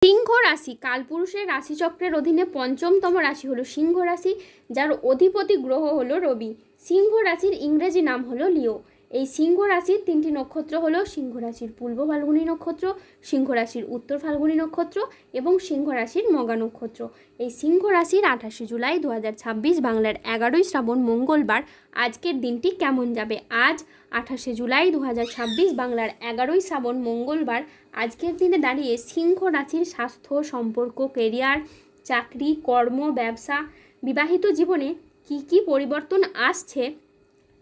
সিংহ রাশি কালপুরুষের রাশিচক্রের অধীনে পঞ্চমতম রাশি হলো সিংহ রাশি, যার অধিপতি গ্রহ হলো রবি। সিংহ রাশির ইংরেজি নাম হলো লিও। এই সিংহ রাশির তিনটি নক্ষত্র হলো সিংহ রাশির পূর্ব ফাল্গুনী নক্ষত্র, সিংহ রাশির উত্তর ফাল্গুনী নক্ষত্র এবং সিংহ রাশির মঘা নক্ষত্র। এই সিংহ রাশির 28 জুলাই 2026 বাংলার 11ই শ্রাবণ মঙ্গলবার আজকের দিনটি কেমন যাবে? আজ 28 জুলাই 2026 বাংলার 11ই শ্রাবণ মঙ্গলবার আজকের দিনে দাঁড়িয়ে সিংহ রাশির স্বাস্থ্য, সম্পর্ক, কেরিয়ার, চাকরি, কর্ম, ব্যবসা, বিবাহিত জীবনে কি কি পরিবর্তন আসছে,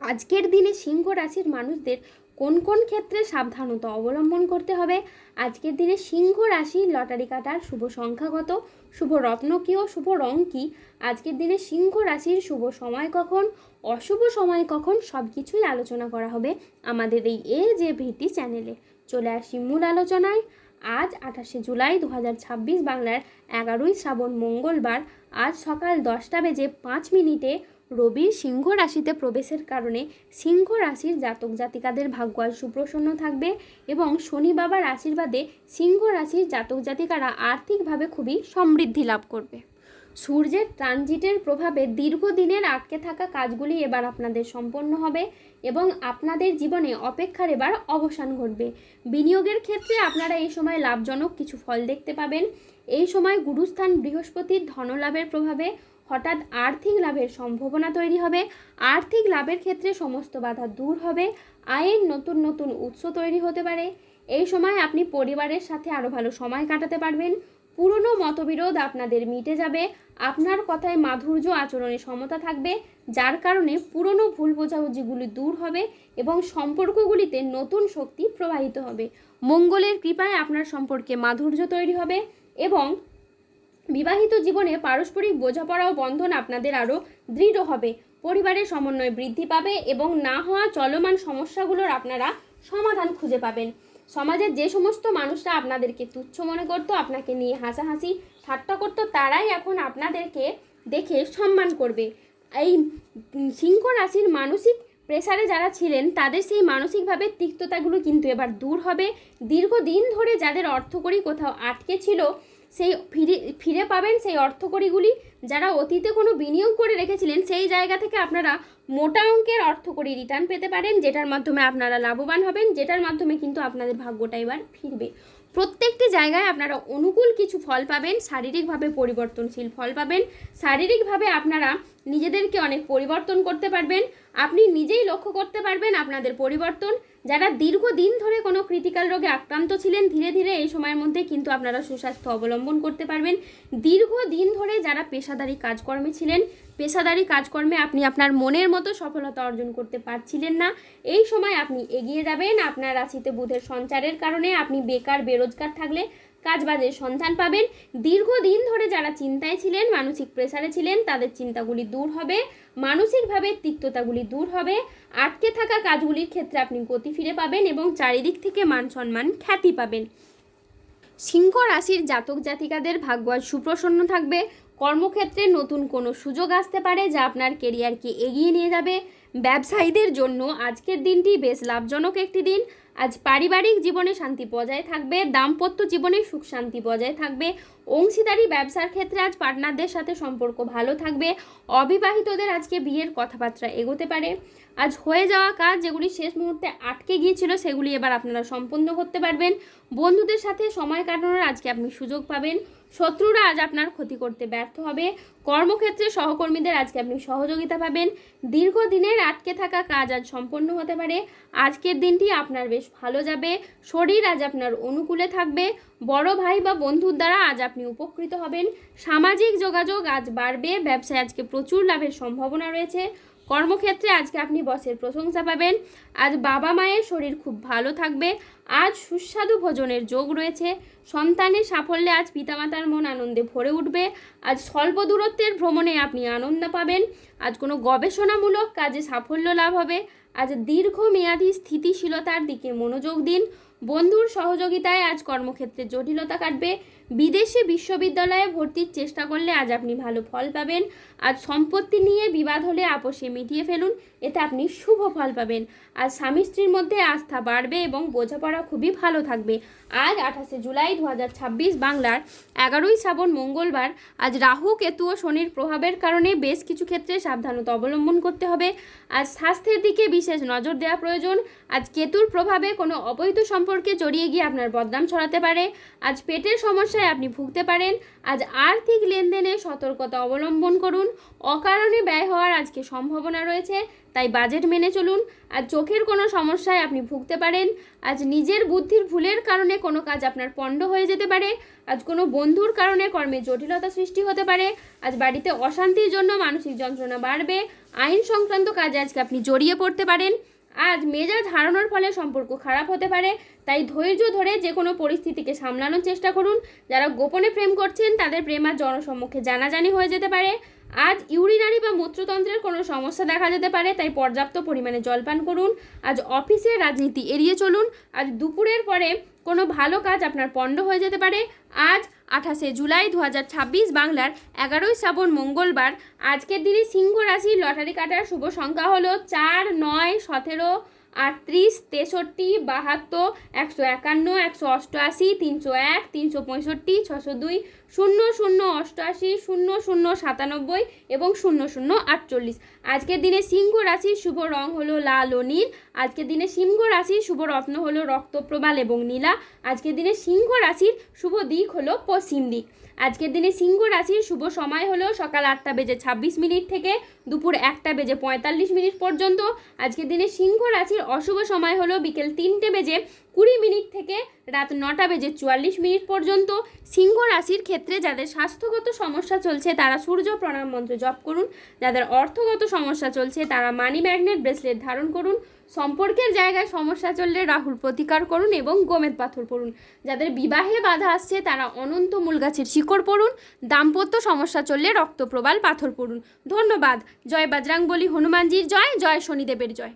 আজকের দিনে সিংহ রাশির মানুষদের কোন কোন ক্ষেত্রে সাবধানতা অবলম্বন করতে হবে, আজকের দিনে সিংহ রাশির লটারি কাটার শুভ সংখ্যা কত, শুভ রত্ন কী ও শুভ রং কী, আজকের দিনে সিংহ রাশির শুভ সময় কখন, অশুভ সময় কখন, সব কিছুই আলোচনা করা হবে আমাদের এই যে ভিটি চ্যানেলে। চলে আসি মূল আলোচনায়। আজ 28 জুলাই 2026 বাংলার 11ই শ্রাবণ মঙ্গলবার আজ সকাল 10:05 রবির সিংহ রাশিতে প্রবেশের কারণে সিংহ রাশির জাতক জাতিকাদের ভাগ্য আজ সুপ্রসন্ন থাকবে এবং শনি বাবার আশীর্বাদে সিংহ রাশির জাতক জাতিকারা আর্থিকভাবে খুবই সমৃদ্ধি লাভ করবে। সূর্যের ট্রানজিটের প্রভাবে দীর্ঘদিনের আটকে থাকা কাজগুলি এবার আপনাদের সম্পন্ন হবে এবং আপনাদের জীবনে অপেক্ষার এবার অবসান ঘটবে। বিনিয়োগের ক্ষেত্রে আপনারা এই সময় লাভজনক কিছু ফল দেখতে পাবেন। এই সময় গুরুস্থান বৃহস্পতির ধনলাভের প্রভাবে হঠাৎ আর্থিক লাভের সম্ভাবনা তৈরি হবে। আর্থিক লাভের ক্ষেত্রে সমস্ত বাধা দূর হবে। আয়ের নতুন নতুন উৎস তৈরি হতে পারে। এই সময় আপনি পরিবারের সাথে আরও ভালো সময় কাটাতে পারবেন। পুরনো মতবিরোধ আপনাদের মিটে যাবে। আপনার কথায় মাধুর্য, আচরণে সমতা থাকবে, যার কারণে পুরনো ভুল বোঝাবুঝিগুলি দূর হবে এবং সম্পর্কগুলিতে নতুন শক্তি প্রবাহিত হবে। মঙ্গলের কৃপায় আপনার সম্পর্কে মাধুর্য তৈরি হবে এবং বিবাহিত জীবনে পারস্পরিক বোঝাপড়া ও বন্ধন আপনাদের আরও দৃঢ় হবে। পরিবারের সমন্বয় বৃদ্ধি পাবে এবং না হওয়া চলমান সমস্যাগুলোর আপনারা সমাধান খুঁজে পাবেন। সমাজের যে সমস্ত মানুষরা আপনাদেরকে তুচ্ছ মনে করতো, আপনাকে নিয়ে হাসাহাসি ঠাট্টা করতো, তারাই এখন আপনাদেরকে দেখে সম্মান করবে। এই সিংহ রাশির মানসিক প্রেসারে যারা ছিলেন তাদের সেই মানসিকভাবে তিক্ততাগুলো কিন্তু এবার দূর হবে। দীর্ঘদিন ধরে যাদের অর্থকড়ি কোথাও আটকে ছিল সেই ফিরে পাবেন সেই অর্থকড়িগুলি। যারা অতীতে কোনো বিনিয়োগ করে রেখেছিলেন সেই জায়গা থেকে আপনারা মোটা অঙ্কের অর্থকড়ি রিটার্ন পেতে পারেন, যেটার মাধ্যমে আপনারা লাভবান হবেন, যেটার মাধ্যমে কিন্তু আপনাদের ভাগ্যটা এবার ফিরবে। প্রত্যেকটি জায়গায় আপনারা অনুকূল কিছু ফল পাবেন, শারীরিকভাবে পরিবর্তনশীল ফল পাবেন। শারীরিকভাবে আপনারা নিজেদেরকে অনেক পরিবর্তন করতে পারবেন। আপনি নিজেই লক্ষ্য করতে পারবেন আপনাদের পরিবর্তন। যারা দীর্ঘদিন ধরে কোনো ক্রিটিক্যাল রোগে আক্রান্ত ছিলেন, ধীরে ধীরে এই সময়ের মধ্যে কিন্তু আপনারা সুস্বাস্থ্য অবলম্বন করতে পারবেন। দীর্ঘদিন ধরে যারা পেশাদারি কাজকর্মে ছিলেন, পেশাদারি কাজকর্মে আপনি আপনার মনের মতো সফলতা অর্জন করতে পারছিলেন না, এই সময় আপনি এগিয়ে যাবেন। আপনার রাশিতে বুধের সঞ্চারের কারণে আপনি বেকার বেরোজগার থাকলে কাজবাজের সন্ধান পাবেন। দীর্ঘদিন ধরে যারা চিন্তায় ছিলেন, মানসিক প্রেসারে ছিলেন, তাদের চিন্তাগুলি দূর হবে, মানসিকভাবে তিক্ততাগুলি দূর হবে। আটকে থাকা কাজগুলির ক্ষেত্রে আপনি গতি ফিরে পাবেন এবং চারিদিক থেকে মান সম্মান, খ্যাতি পাবেন। সিংহ রাশির জাতক জাতিকাদের ভাগ্য আজ সুপ্রসন্ন থাকবে। কর্মক্ষেত্রে নতুন কোনো সুযোগ আসতে পারে যা আপনার কেরিয়ারকে এগিয়ে নিয়ে যাবে। ব্যবসায়ীদের জন্য আজকের দিনটি বেশ লাভজনক একটি দিন। আজ পারিবারিক জীবনে শান্তি বজায় থাকবে, দাম্পত্য জীবনে সুখ শান্তি বজায় থাকবে। অংশীদারি ব্যবসার ক্ষেত্রে আজ পার্টনারদের সাথে সম্পর্ক ভালো থাকবে। অবিবাহিতদের আজকে বিয়ের কথাবার্তা এগোতে পারে। আজ হয়ে যাওয়া কাজ যেগুলি শেষ মুহূর্তে আটকে গিয়েছিল সেগুলি এবার আপনারা সম্পন্ন করতে পারবেন। বন্ধুদের সাথে সময় কাটানোর আজকে আপনি সুযোগ পাবেন। শত্রুরা আজ আপনার ক্ষতি করতে ব্যর্থ হবে। কর্মক্ষেত্রে সহকর্মীদের আজকে আপনি সহযোগিতা পাবেন। দীর্ঘদিনের আটকে থাকা কাজ আজ সম্পন্ন হতে পারে। আজকের দিনটি আপনার বেশ ভালো যাবে। শরীর আজ আপনার অনুকূলে থাকবে। বড় ভাই বা বন্ধুর দ্বারা আজ আপনি উপকৃত হবেন। সামাজিক যোগাযোগ আজ বাড়বে। ব্যবসায় আজকে প্রচুর লাভের সম্ভাবনা রয়েছে। কর্মক্ষেত্রে আজকে আপনি বসের প্রশংসা পাবেন। আজ বাবা মায়ের শরীর খুব ভালো থাকবে। আজ সুস্বাদু ভোজনের যোগ রয়েছে। সন্তানের সাফল্যে আজ পিতামাতার মন আনন্দে ভরে উঠবে। আজ স্বল্প দূরত্বের ভ্রমণে আপনি আনন্দ পাবেন। আজ কোনো গবেষণামূলক কাজে সাফল্য লাভ হবে। আজ দীর্ঘমেয়াদী স্থিতিশীলতার দিকে মনোযোগ দিন। বন্ধুর সহযোগিতায় আজ কর্মক্ষেত্রে জটিলতা কাটবে। বিদেশি বিশ্ববিদ্যালয়ে ভর্তির চেষ্টা করলে আজ আপনি ভালো ফল পাবেন। আজ সম্পত্তি নিয়ে বিবাদ হলে আপোষে মিটিয়ে ফেলুন, এতে আপনি শুভ ফল পাবেন। আজ স্বামী স্ত্রীর মধ্যে আস্থা বাড়বে এবং বোঝাপড়া খুবই ভালো থাকবে। আজ 28শে জুলাই 2026 বাংলার 11ই শ্রাবণ মঙ্গলবার। আজ রাহু কেতু ও শনির প্রভাবের কারণে বেশ কিছু ক্ষেত্রে সাবধানতা অবলম্বন করতে হবে। আজ স্বাস্থ্যের দিকে বিশেষ নজর দেওয়া প্রয়োজন। আজ কেতুর প্রভাবে কোনো অবৈধ সম্পর্কে জড়িয়ে গিয়ে আপনার বদনাম ছড়াতে পারে। আজ পেটের সমস্যায় আপনি ভুগতে পারেন। আজ আর্থিক লেনদেনে সতর্কতা অবলম্বন করুন। অকারণে ব্যয় হওয়ার আজকে সম্ভাবনা রয়েছে, তাই বাজেট মেনে চলুন। আজ চোখের কোনো সমস্যায় আপনি ভুগতে পারেন। আজ নিজের বুদ্ধির ভুলের কারণে কোনো কাজ আপনার পণ্ড হয়ে যেতে পারে। আজ কোনো বন্ধুর কারণে কর্মে জটিলতা সৃষ্টি হতে পারে। আজ বাড়িতে অশান্তির জন্য মানসিক যন্ত্রণা বাড়বে। আইন সংক্রান্ত কাজে আজকে আপনি জড়িয়ে পড়তে পারেন। আজ মেজাজ হারানোর ফলে সম্পর্ক খারাপ হতে পারে, তাই ধৈর্য ধরে যে কোনো পরিস্থিতিকে সামলানোর চেষ্টা করুন। যারা গোপনে প্রেম করছেন তাদের প্রেম আজ জনসম্মুখে জানাজানি হয়ে যেতে পারে। আজ ইউরিনারি বা মূত্রতন্ত্রের কোনো সমস্যা দেখা যেতে পারে, তাই পর্যাপ্ত পরিমাণে জলপান করুন। আজ অফিসের রাজনীতি এড়িয়ে চলুন। আজ দুপুরের পরে কোনো ভালো কাজ আপনার পণ্ড হয়ে যেতে পারে। আজ 28শে জুলাই 2026 বাংলার 11ই শ্রাবণ মঙ্গলবার। আজকের দিনে সিংহ রাশির লটারি কাটার শুভ সংখ্যা হলো 4, 9, 17, 38, 63, 72, 151, 188, 301, 365, 602, 00, 88, 00, 97 এবং 00, 48। আজকের দিনে সিংহ রাশির শুভ রং হলো লাল ও নীল। আজকের দিনে সিংহ রাশির শুভ রত্ন হলো রক্তপ্রবাল এবং নীলা। আজকের দিনে সিংহ রাশির শুভ দিক হলো পশ্চিম দিক। আজকের দিনে সিংহ রাশির শুভ সময় হলো সকাল 8:26 থেকে দুপুর 1:45 পর্যন্ত। আজকের দিনে সিংহ রাশির অশুভ সময় হলো বিকেল 3:20 থেকে রাত 9:44 পর্যন্ত। সিংহ রাশির ক্ষেত্রে যাদের স্বাস্থ্যগত সমস্যা চলছে তারা সূর্য প্রণাম মন্ত্র জপ করুন। যাদের অর্থগত সমস্যা চলছে তারা মানি ম্যাগনেট ব্রেসলেট ধারণ করুন। সম্পর্কের জায়গায় সমস্যা চললে রাহুর প্রতিকার করুন এবং গোমেদ পাথর পড়ুন। যাদের বিবাহে বাধা আসছে তারা অনন্ত মূল গাছের শিকড় পড়ুন। দাম্পত্য সমস্যা চললে রক্তপ্রবাল পাথর পড়ুন। ধন্যবাদ। জয় বজরংবলী হনুমানজির জয়, জয় শনিদেবের জয়।